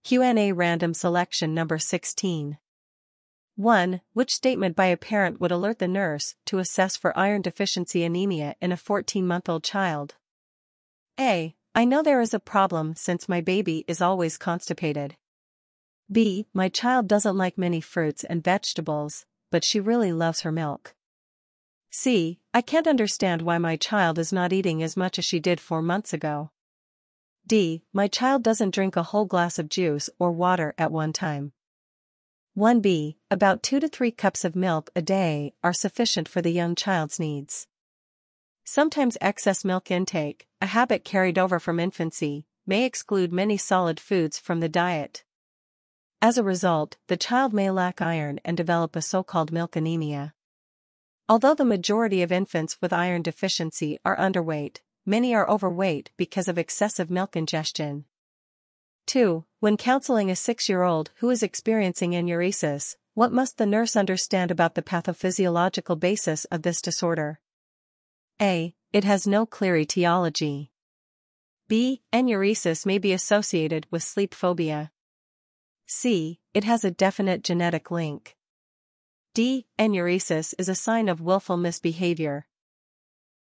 Q&A Random Selection Number 16. 1. Which statement by a parent would alert the nurse to assess for iron deficiency anemia in a 14-month-old child? A. I know there is a problem since my baby is always constipated. B. My child doesn't like many fruits and vegetables, but she really loves her milk. C. I can't understand why my child is not eating as much as she did 4 months ago. D. My child doesn't drink a whole glass of juice or water at one time. 1b. About 2 to 3 cups of milk a day are sufficient for the young child's needs. Sometimes excess milk intake, a habit carried over from infancy, may exclude many solid foods from the diet. As a result, the child may lack iron and develop a so-called milk anemia. Although the majority of infants with iron deficiency are underweight, many are overweight because of excessive milk ingestion. 2. When counseling a 6-year-old who is experiencing enuresis, what must the nurse understand about the pathophysiological basis of this disorder? A. It has no clear etiology. B. Enuresis may be associated with sleep phobia. C. It has a definite genetic link. D. Enuresis is a sign of willful misbehavior.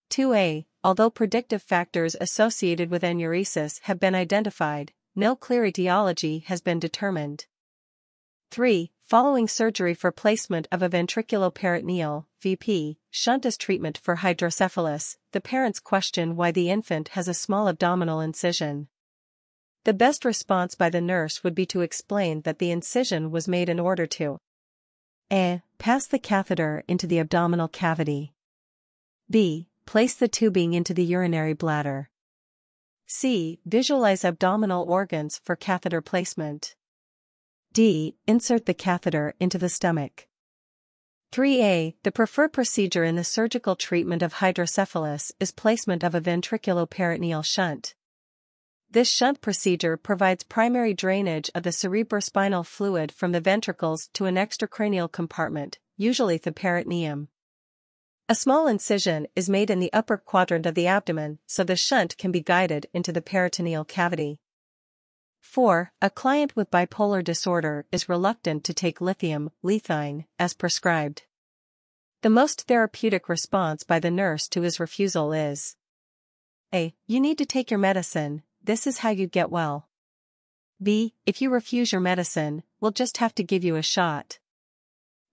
2a. Although predictive factors associated with enuresis have been identified, no clear etiology has been determined. 3. Following surgery for placement of a ventriculoperitoneal (VP) shunt as treatment for hydrocephalus, the parents question why the infant has a small abdominal incision. The best response by the nurse would be to explain that the incision was made in order to A. Pass the catheter into the abdominal cavity. B. Place the tubing into the urinary bladder. C. Visualize abdominal organs for catheter placement. D. Insert the catheter into the stomach. 3a. The preferred procedure in the surgical treatment of hydrocephalus is placement of a ventriculoperitoneal shunt. This shunt procedure provides primary drainage of the cerebrospinal fluid from the ventricles to an extracranial compartment, usually the peritoneum. A small incision is made in the upper quadrant of the abdomen so the shunt can be guided into the peritoneal cavity. 4. A client with bipolar disorder is reluctant to take lithium, lethine, as prescribed. The most therapeutic response by the nurse to his refusal is A. You need to take your medicine, this is how you get well. B. If you refuse your medicine, we'll just have to give you a shot.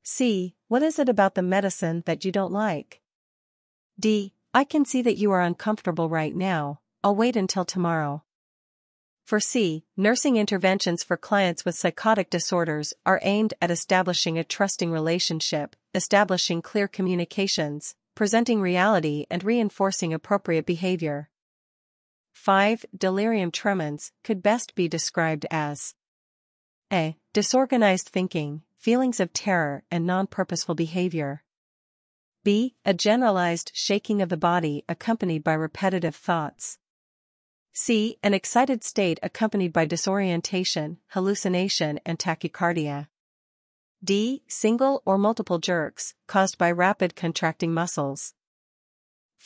C. What is it about the medicine that you don't like? D. I can see that you are uncomfortable right now, I'll wait until tomorrow. For C, nursing interventions for clients with psychotic disorders are aimed at establishing a trusting relationship, establishing clear communications, presenting reality and reinforcing appropriate behavior. 5. Delirium tremens could best be described as A. Disorganized thinking, feelings of terror and non-purposeful behavior. B. A generalized shaking of the body accompanied by repetitive thoughts. C. An excited state accompanied by disorientation, hallucination and tachycardia. D. Single or multiple jerks, caused by rapid contracting muscles.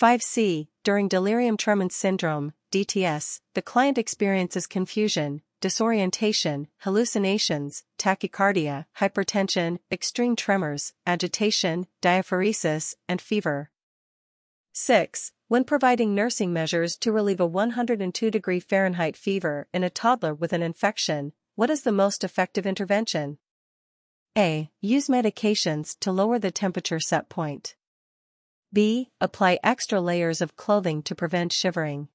5c. During delirium tremens syndrome, DTS, the client experiences confusion, disorientation, hallucinations, tachycardia, hypertension, extreme tremors, agitation, diaphoresis, and fever. 6. When providing nursing measures to relieve a 102° Fahrenheit fever in a toddler with an infection, what is the most effective intervention? A. Use medications to lower the temperature set point. B. Apply extra layers of clothing to prevent shivering.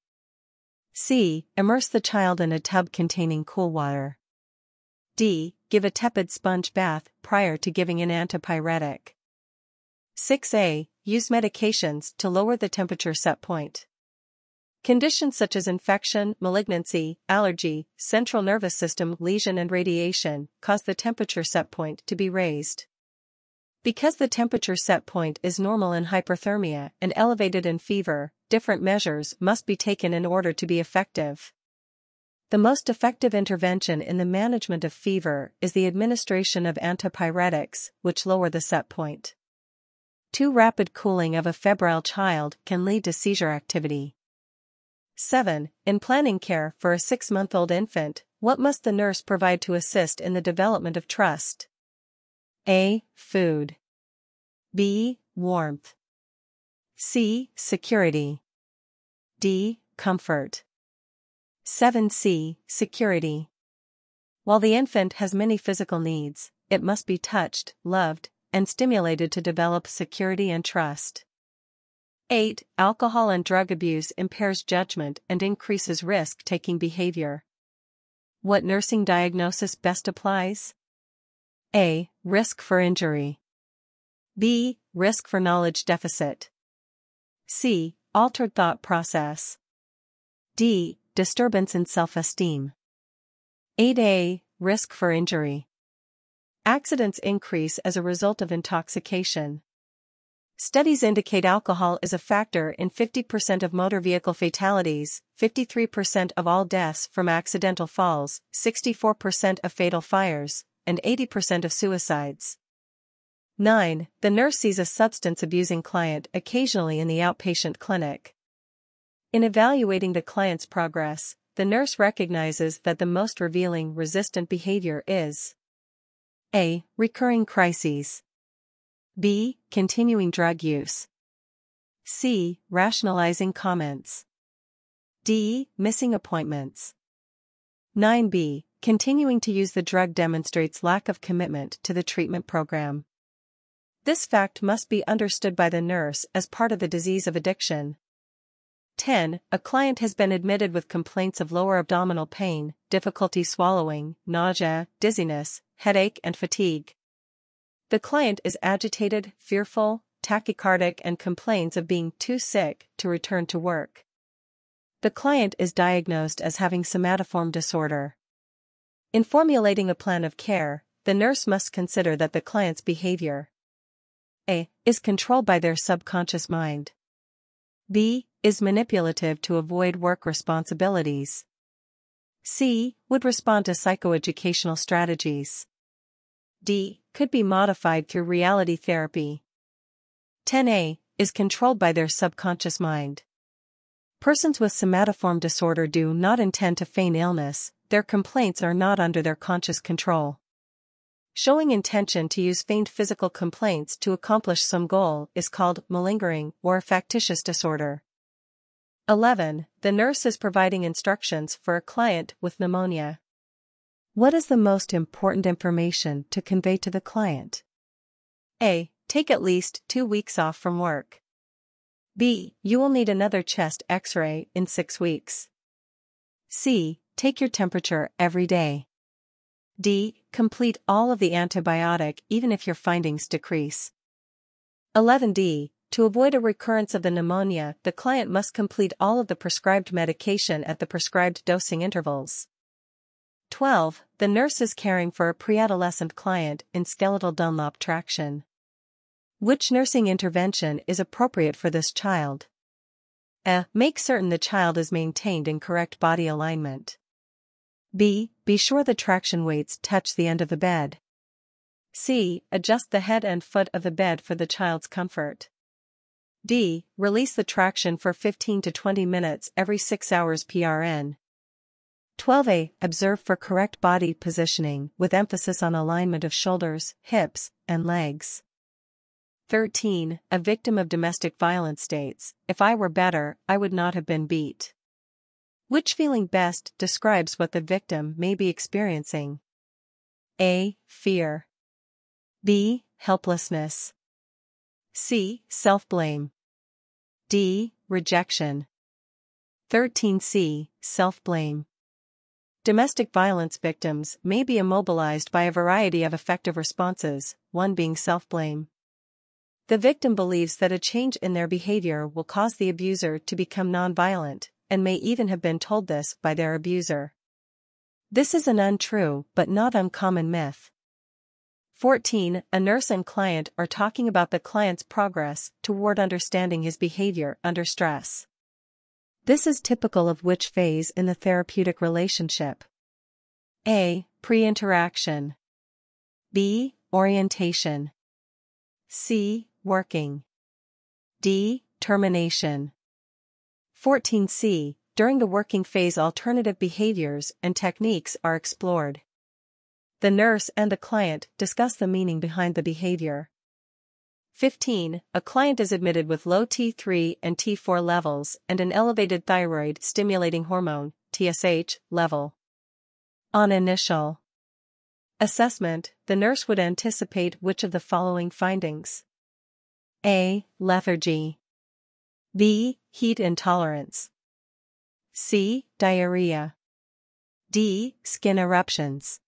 C. Immerse the child in a tub containing cool water. D. Give a tepid sponge bath prior to giving an antipyretic. 6a. Use medications to lower the temperature set point. Conditions such as infection, malignancy, allergy, central nervous system lesion and radiation cause the temperature set point to be raised. Because the temperature set point is normal in hyperthermia and elevated in fever, different measures must be taken in order to be effective. The most effective intervention in the management of fever is the administration of antipyretics, which lower the set point. Too rapid cooling of a febrile child can lead to seizure activity. 7. In planning care for a 6-month-old infant, What must the nurse provide to assist in the development of trust? A. Food. B. Warmth. C. Security. D. Comfort. 7C. Security. While the infant has many physical needs, it must be touched, loved, and stimulated to develop security and trust. 8. Alcohol and drug abuse impairs judgment and increases risk-taking behavior. What nursing diagnosis best applies? A. Risk for injury. B. Risk for knowledge deficit. C. Altered thought process. D. Disturbance in self-esteem. 8A. Risk for injury. Accidents increase as a result of intoxication. Studies indicate alcohol is a factor in 50% of motor vehicle fatalities, 53% of all deaths from accidental falls, 64% of fatal fires, and 80% of suicides. 9. The nurse sees a substance-abusing client occasionally in the outpatient clinic. In evaluating the client's progress, the nurse recognizes that the most revealing resistant behavior is A. Recurring crises. B. Continuing drug use. C. Rationalizing comments. D. Missing appointments. 9B. Continuing to use the drug demonstrates lack of commitment to the treatment program. This fact must be understood by the nurse as part of the disease of addiction. 10. A client has been admitted with complaints of lower abdominal pain, difficulty swallowing, nausea, dizziness, headache, and fatigue. The client is agitated, fearful, tachycardic, and complains of being too sick to return to work. The client is diagnosed as having somatoform disorder. In formulating a plan of care, the nurse must consider that the client's behavior A. Is controlled by their subconscious mind. B. Is manipulative to avoid work responsibilities. C. Would respond to psychoeducational strategies. D. Could be modified through reality therapy. 10A. Is controlled by their subconscious mind. Persons with somatoform disorder do not intend to feign illness, their complaints are not under their conscious control. Showing intention to use feigned physical complaints to accomplish some goal is called malingering or a factitious disorder. 11. The nurse is providing instructions for a client with pneumonia. What is the most important information to convey to the client? A. Take at least 2 weeks off from work. B. You will need another chest X-ray in 6 weeks. C. Take your temperature every day. D. Complete all of the antibiotic even if your findings decrease. 11D. To avoid a recurrence of the pneumonia, the client must complete all of the prescribed medication at the prescribed dosing intervals. 12. The nurse is caring for a pre-adolescent client in skeletal Dunlop traction. Which nursing intervention is appropriate for this child? A. Make certain the child is maintained in correct body alignment. B. Be sure the traction weights touch the end of the bed. C. Adjust the head and foot of the bed for the child's comfort. D. Release the traction for 15 to 20 minutes every 6 hours PRN. 12A. Observe for correct body positioning with emphasis on alignment of shoulders, hips, and legs. 13. A victim of domestic violence states, "If I were better, I would not have been beat." Which feeling best describes what the victim may be experiencing? A. Fear. B. Helplessness. C. Self-blame. D. Rejection. 13C. Self-blame. Domestic violence victims may be immobilized by a variety of affective responses, one being self-blame. The victim believes that a change in their behavior will cause the abuser to become nonviolent, and may even have been told this by their abuser. This is an untrue but not uncommon myth. 14. A nurse and client are talking about the client's progress toward understanding his behavior under stress. This is typical of which phase in the therapeutic relationship? A. Pre-interaction. B. Orientation. C. Working. D. Termination. 14C. During the working phase, alternative behaviors and techniques are explored. The nurse and the client discuss the meaning behind the behavior. 15. A client is admitted with low T3 and T4 levels and an elevated thyroid stimulating hormone, TSH, level. On initial assessment, the nurse would anticipate which of the following findings: A. Lethargy. B. Heat intolerance. C. Diarrhea. D. Skin eruptions.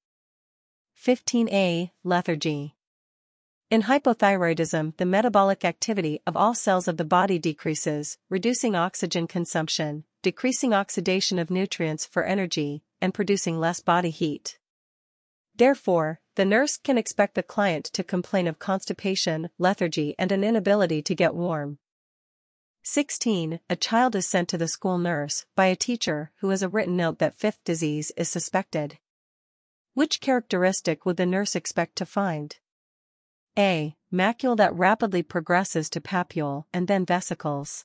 15A. Lethargy. In hypothyroidism, the metabolic activity of all cells of the body decreases, reducing oxygen consumption, decreasing oxidation of nutrients for energy, and producing less body heat. Therefore, the nurse can expect the client to complain of constipation, lethargy, and an inability to get warm. 16. A child is sent to the school nurse by a teacher who has a written note that fifth disease is suspected. Which characteristic would the nurse expect to find? A. Macule that rapidly progresses to papule and then vesicles.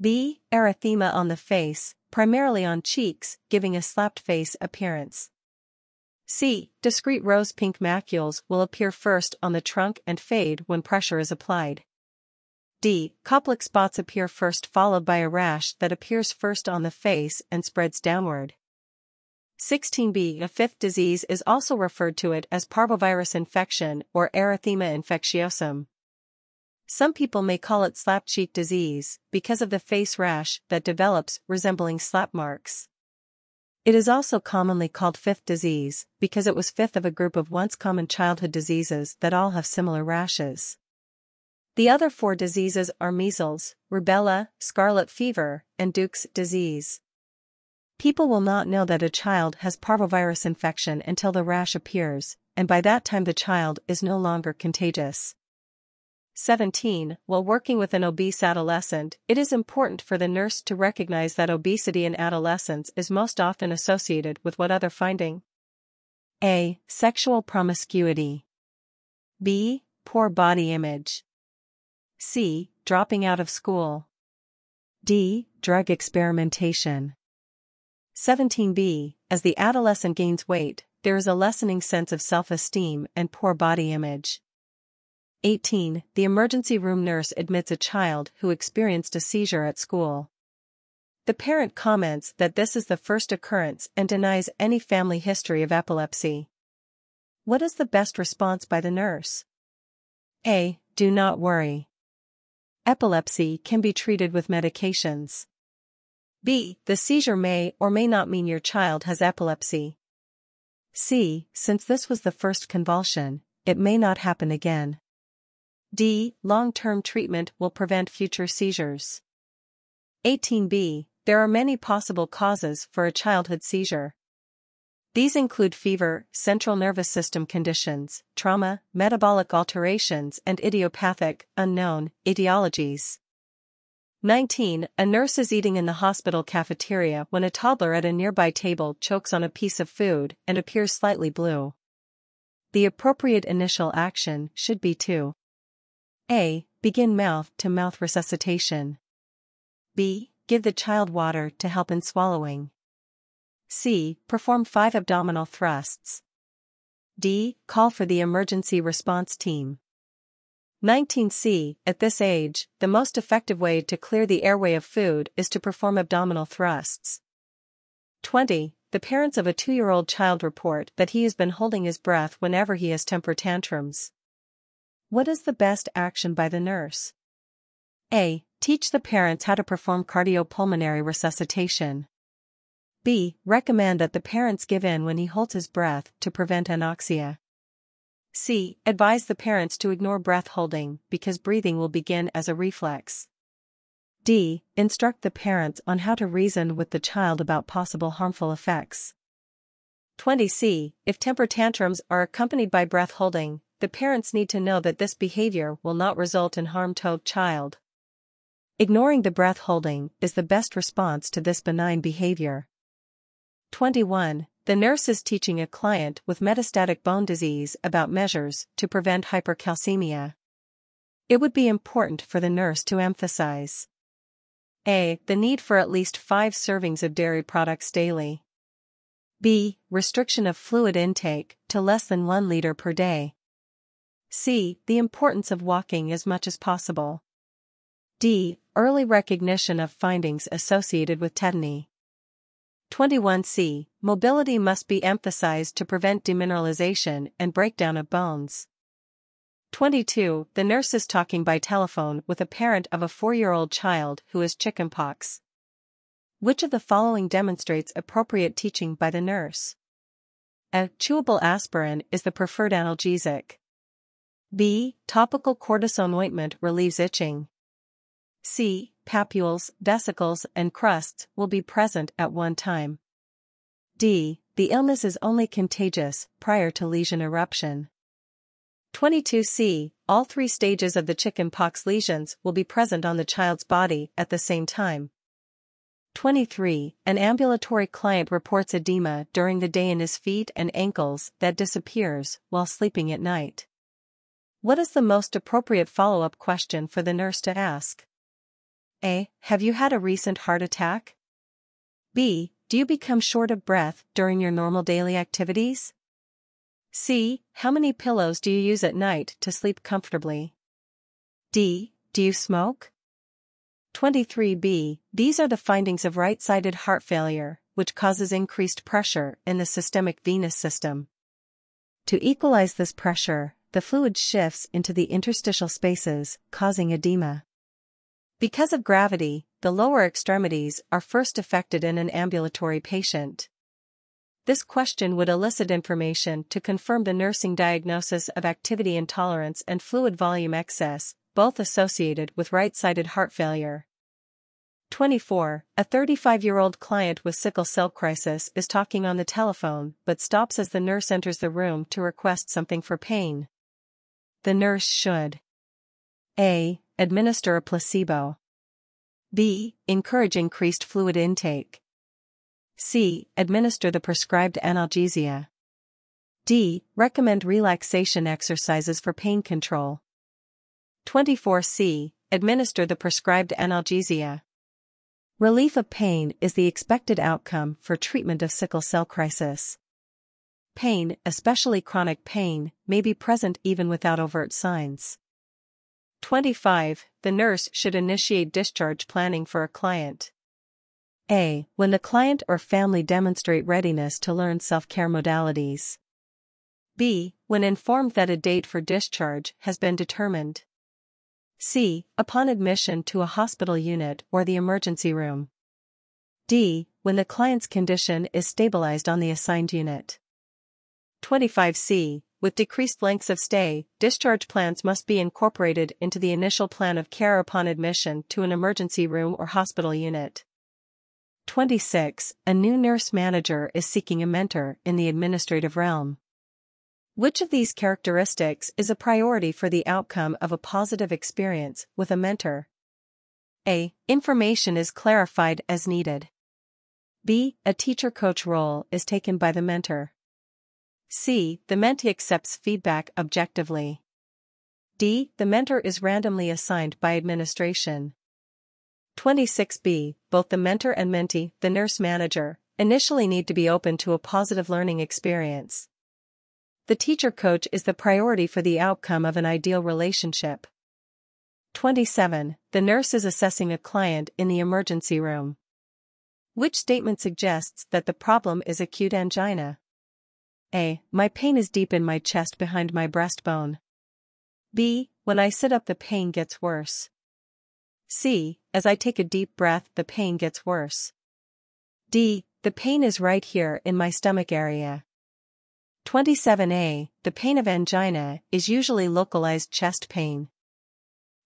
B. Erythema on the face, primarily on cheeks, giving a slapped face appearance. C. Discrete rose-pink macules will appear first on the trunk and fade when pressure is applied. D. Koplik spots appear first, followed by a rash that appears first on the face and spreads downward. 16b. A fifth disease is also referred to it as parvovirus infection or erythema infectiosum. Some people may call it slap cheek disease because of the face rash that develops resembling slap marks. It is also commonly called fifth disease because it was fifth of a group of once common childhood diseases that all have similar rashes. The other four diseases are measles, rubella, scarlet fever, and Duke's disease. People will not know that a child has parvovirus infection until the rash appears, and by that time the child is no longer contagious. 17. While working with an obese adolescent, it is important for the nurse to recognize that obesity in adolescents is most often associated with what other finding? A. Sexual promiscuity. B. Poor body image. C. Dropping out of school. D. Drug experimentation. 17b. As the adolescent gains weight, there is a lessening sense of self-esteem and poor body image. 18. The emergency room nurse admits a child who experienced a seizure at school. The parent comments that this is the first occurrence and denies any family history of epilepsy. What is the best response by the nurse? A. Do not worry. Epilepsy can be treated with medications. B. The seizure may or may not mean your child has epilepsy. C. Since this was the first convulsion, it may not happen again. D. Long-term treatment will prevent future seizures. 18b. There are many possible causes for a childhood seizure. These include fever, central nervous system conditions, trauma, metabolic alterations, and idiopathic, unknown, etiologies. 19. A nurse is eating in the hospital cafeteria when a toddler at a nearby table chokes on a piece of food and appears slightly blue. The appropriate initial action should be to A. Begin mouth-to-mouth resuscitation. B. Give the child water to help in swallowing. C. Perform 5 abdominal thrusts. D. Call for the emergency response team. 19c. At this age, the most effective way to clear the airway of food is to perform abdominal thrusts. 20. The parents of a 2-year-old child report that he has been holding his breath whenever he has temper tantrums. What is the best action by the nurse? A. Teach the parents how to perform cardiopulmonary resuscitation. B. Recommend that the parents give in when he holds his breath to prevent anoxia. C. Advise the parents to ignore breath holding because breathing will begin as a reflex. D. Instruct the parents on how to reason with the child about possible harmful effects. 20c. If temper tantrums are accompanied by breath holding, the parents need to know that this behavior will not result in harm to the child. Ignoring the breath holding is the best response to this benign behavior. 21. The nurse is teaching a client with metastatic bone disease about measures to prevent hypercalcemia. It would be important for the nurse to emphasize A. The need for at least 5 servings of dairy products daily. B. Restriction of fluid intake to less than 1 liter per day. C. The importance of walking as much as possible. D. Early recognition of findings associated with tetany. 21C. Mobility must be emphasized to prevent demineralization and breakdown of bones. 22. The nurse is talking by telephone with a parent of a 4-year-old child who has chickenpox. Which of the following demonstrates appropriate teaching by the nurse? A. Chewable aspirin is the preferred analgesic. B. Topical cortisone ointment relieves itching. C. Papules, vesicles, and crusts will be present at one time. D. The illness is only contagious prior to lesion eruption. 22C. All 3 stages of the chickenpox lesions will be present on the child's body at the same time. 23. An ambulatory client reports edema during the day in his feet and ankles that disappears while sleeping at night. What is the most appropriate follow-up question for the nurse to ask? A. Have you had a recent heart attack? B. Do you become short of breath during your normal daily activities? C. How many pillows do you use at night to sleep comfortably? D. Do you smoke? 23B. These are the findings of right-sided heart failure, which causes increased pressure in the systemic venous system. To equalize this pressure, the fluid shifts into the interstitial spaces, causing edema. Because of gravity, the lower extremities are first affected in an ambulatory patient. This question would elicit information to confirm the nursing diagnosis of activity intolerance and fluid volume excess, both associated with right-sided heart failure. 24. A 35-year-old client with sickle cell crisis is talking on the telephone but stops as the nurse enters the room to request something for pain. The nurse should A. Administer a placebo. B. Encourage increased fluid intake. C. Administer the prescribed analgesia. D. Recommend relaxation exercises for pain control. 24C. Administer the prescribed analgesia. Relief of pain is the expected outcome for treatment of sickle cell crisis. Pain, especially chronic pain, may be present even without overt signs. 25. The nurse should initiate discharge planning for a client. A. When the client or family demonstrate readiness to learn self-care modalities. B. When informed that a date for discharge has been determined. C. Upon admission to a hospital unit or the emergency room. D. When the client's condition is stabilized on the assigned unit. 25C. With decreased lengths of stay, discharge plans must be incorporated into the initial plan of care upon admission to an emergency room or hospital unit. 26. A new nurse manager is seeking a mentor in the administrative realm. Which of these characteristics is a priority for the outcome of a positive experience with a mentor? A. Information is clarified as needed. B. A teacher-coach role is taken by the mentor. C. The mentee accepts feedback objectively. D. The mentor is randomly assigned by administration. 26B. Both the mentor and mentee, the nurse manager, initially need to be open to a positive learning experience. The teacher-coach is the priority for the outcome of an ideal relationship. 27. The nurse is assessing a client in the emergency room. Which statement suggests that the problem is acute angina? A. My pain is deep in my chest behind my breastbone. B. When I sit up the pain gets worse. C. As I take a deep breath the pain gets worse. D. The pain is right here in my stomach area. 27A. The pain of angina is usually localized chest pain.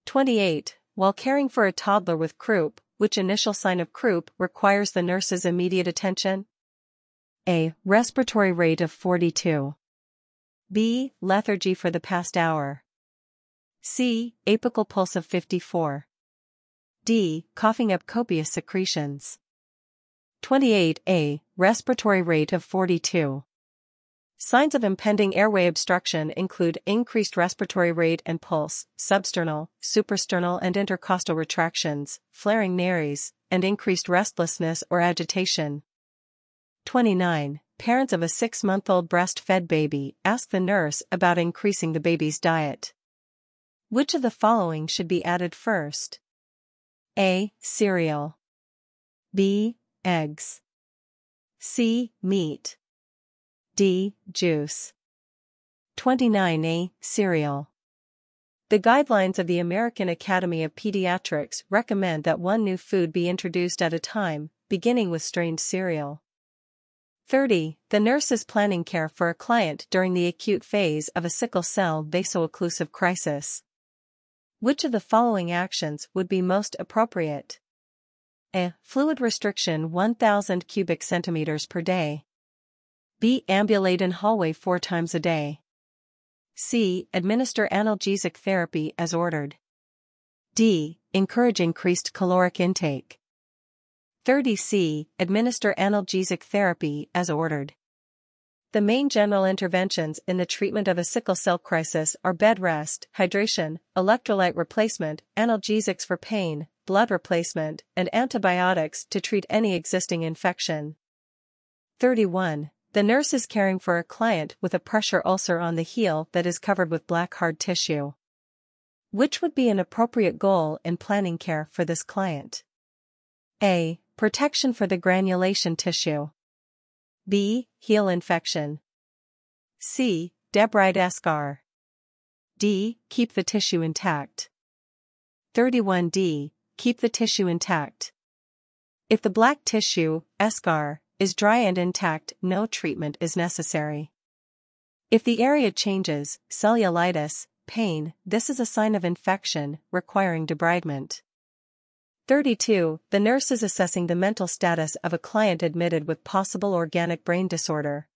28. While caring for a toddler with croup, which initial sign of croup requires the nurse's immediate attention? A. Respiratory rate of 42. B. Lethargy for the past hour. C. Apical pulse of 54. D. Coughing up copious secretions. 28A. Respiratory rate of 42. Signs of impending airway obstruction include increased respiratory rate and pulse, substernal, suprasternal and intercostal retractions, flaring nares, and increased restlessness or agitation. 29. Parents of a 6-month-old breastfed baby ask the nurse about increasing the baby's diet. Which of the following should be added first? A. Cereal. B. Eggs. C. Meat. D. Juice. 29A. Cereal. The guidelines of the American Academy of Pediatrics recommend that one new food be introduced at a time, beginning with strained cereal. 30. The nurse is planning care for a client during the acute phase of a sickle cell vaso-occlusive crisis. Which of the following actions would be most appropriate? A. Fluid restriction 1,000 cubic centimeters per day. B. Ambulate in hallway 4 times a day. C. Administer analgesic therapy as ordered. D. Encourage increased caloric intake. 30C. Administer analgesic therapy as ordered. The main general interventions in the treatment of a sickle cell crisis are bed rest, hydration, electrolyte replacement, analgesics for pain, blood replacement, and antibiotics to treat any existing infection. 31. The nurse is caring for a client with a pressure ulcer on the heel that is covered with black hard tissue. Which would be an appropriate goal in planning care for this client? A. Protection for the granulation tissue. B. Heel infection. C. Debrided eschar. D. Keep the tissue intact. 31D. Keep the tissue intact. If the black tissue, eschar, is dry and intact, no treatment is necessary. If the area changes, cellulitis, pain, this is a sign of infection, requiring debridement. 32. The nurse is assessing the mental status of a client admitted with possible organic brain disorder.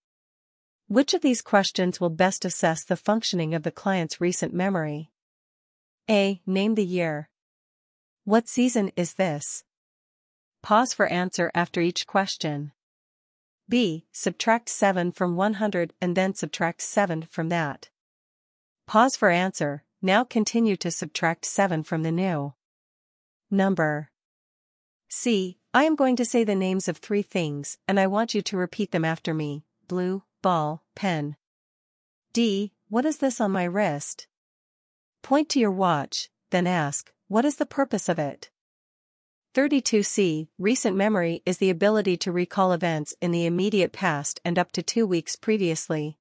Which of these questions will best assess the functioning of the client's recent memory? A. Name the year. What season is this? Pause for answer after each question. B. Subtract 7 from 100 and then subtract 7 from that. Pause for answer, now continue to subtract 7 from the new number. C. I am going to say the names of 3 things and I want you to repeat them after me. Blue, ball, pen. D. What is this on my wrist? Point to your watch, then ask, what is the purpose of it? 32C. Recent memory is the ability to recall events in the immediate past and up to 2 weeks previously.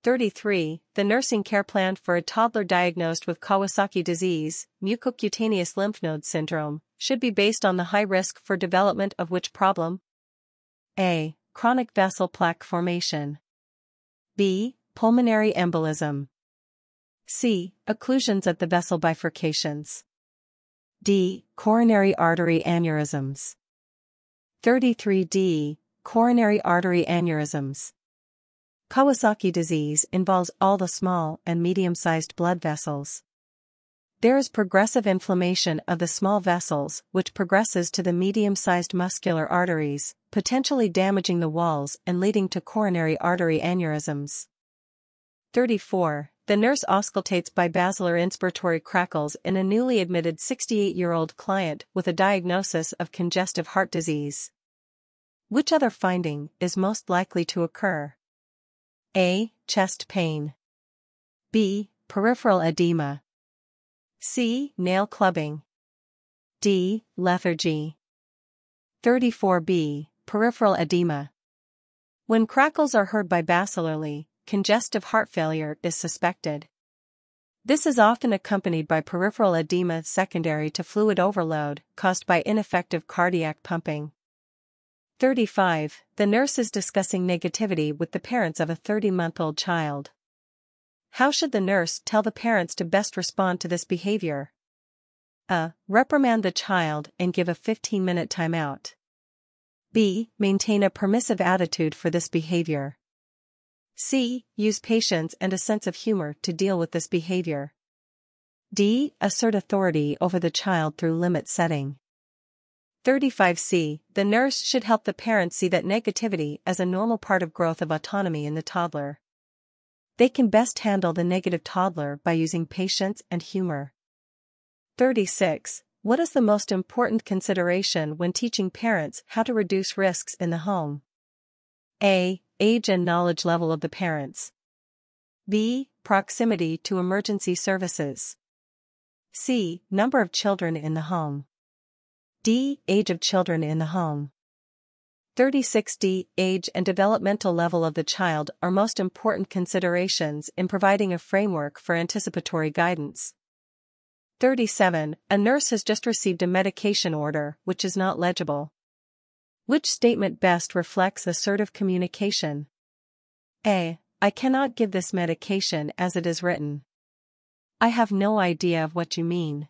33. The nursing care plan for a toddler diagnosed with Kawasaki disease, mucocutaneous lymph node syndrome, should be based on the high risk for development of which problem? A. Chronic vessel plaque formation. B. Pulmonary embolism. C. Occlusions at the vessel bifurcations. D. Coronary artery aneurysms. 33D. Coronary artery aneurysms. Kawasaki disease involves all the small and medium-sized blood vessels. There is progressive inflammation of the small vessels which progresses to the medium-sized muscular arteries, potentially damaging the walls and leading to coronary artery aneurysms. 34. The nurse auscultates bibasilar inspiratory crackles in a newly admitted 68-year-old client with a diagnosis of congestive heart disease. Which other finding is most likely to occur? A. Chest pain. B. Peripheral edema. C. Nail clubbing. D. Lethargy. 34B. Peripheral edema. When crackles are heard bibasilarly, congestive heart failure is suspected. This is often accompanied by peripheral edema secondary to fluid overload caused by ineffective cardiac pumping. 35. The nurse is discussing negativity with the parents of a 30-month-old child. How should the nurse tell the parents to best respond to this behavior? A. Reprimand the child and give a 15-minute timeout. B. Maintain a permissive attitude for this behavior. C. Use patience and a sense of humor to deal with this behavior. D. Assert authority over the child through limit setting. 35C. The nurse should help the parent see that negativity as a normal part of growth of autonomy in the toddler. They can best handle the negative toddler by using patience and humor. 36. What is the most important consideration when teaching parents how to reduce risks in the home? A. Age and knowledge level of the parents. B. Proximity to emergency services. C. Number of children in the home. D. Age of children in the home. 36D. Age and developmental level of the child are most important considerations in providing a framework for anticipatory guidance. 37. A nurse has just received a medication order which is not legible. Which statement best reflects assertive communication? A. I cannot give this medication as it is written. I have no idea of what you mean.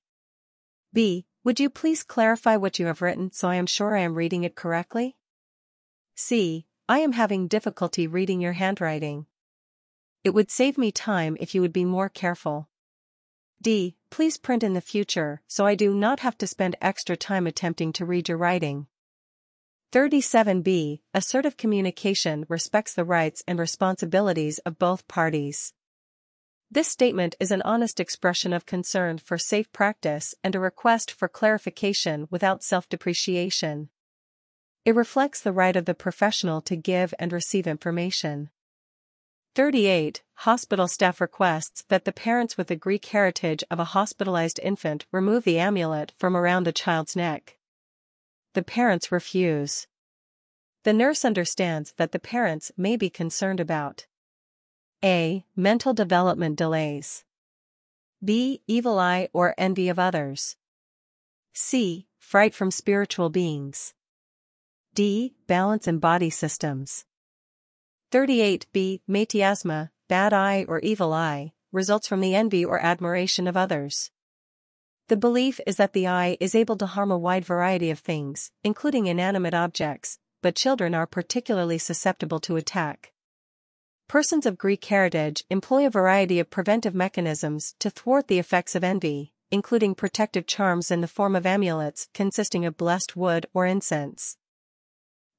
B. Would you please clarify what you have written so I am sure I am reading it correctly? C. I am having difficulty reading your handwriting. It would save me time if you would be more careful. D. Please print in the future so I do not have to spend extra time attempting to read your writing. 37B. Assertive communication respects the rights and responsibilities of both parties. This statement is an honest expression of concern for safe practice and a request for clarification without self-depreciation. It reflects the right of the professional to give and receive information. 38. Hospital staff requests that the parents with the Greek heritage of a hospitalized infant remove the amulet from around the child's neck. The parents refuse. The nurse understands that the parents may be concerned about A. Mental development delays. B. Evil eye or envy of others. C. Fright from spiritual beings. D. Balance in body systems. 38B. Metiasma, bad eye or evil eye, results from the envy or admiration of others. The belief is that the eye is able to harm a wide variety of things, including inanimate objects, but children are particularly susceptible to attack. Persons of Greek heritage employ a variety of preventive mechanisms to thwart the effects of envy, including protective charms in the form of amulets consisting of blessed wood or incense.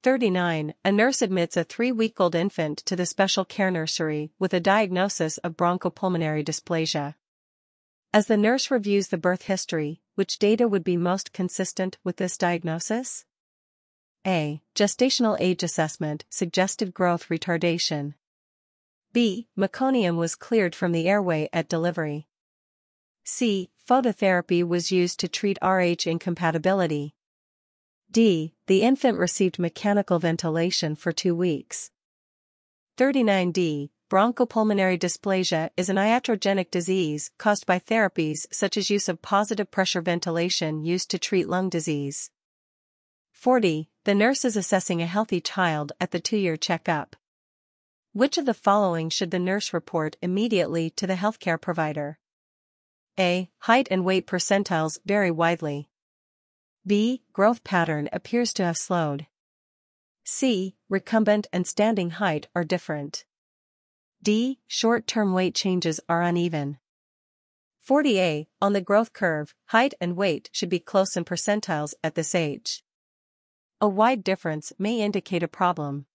39. A nurse admits a 3-week-old infant to the special care nursery with a diagnosis of bronchopulmonary dysplasia. As the nurse reviews the birth history, which data would be most consistent with this diagnosis? A. Gestational age assessment, suggested growth retardation. B. Meconium was cleared from the airway at delivery. C. Phototherapy was used to treat RH incompatibility. D. The infant received mechanical ventilation for 2 weeks. 39D. Bronchopulmonary dysplasia is an iatrogenic disease caused by therapies such as use of positive pressure ventilation used to treat lung disease. 40. The nurse is assessing a healthy child at the 2-year checkup. Which of the following should the nurse report immediately to the healthcare provider? A. Height and weight percentiles vary widely. B. Growth pattern appears to have slowed. C. Recumbent and standing height are different. D. Short-term weight changes are uneven. 40A. On the growth curve, height and weight should be close in percentiles at this age. A wide difference may indicate a problem.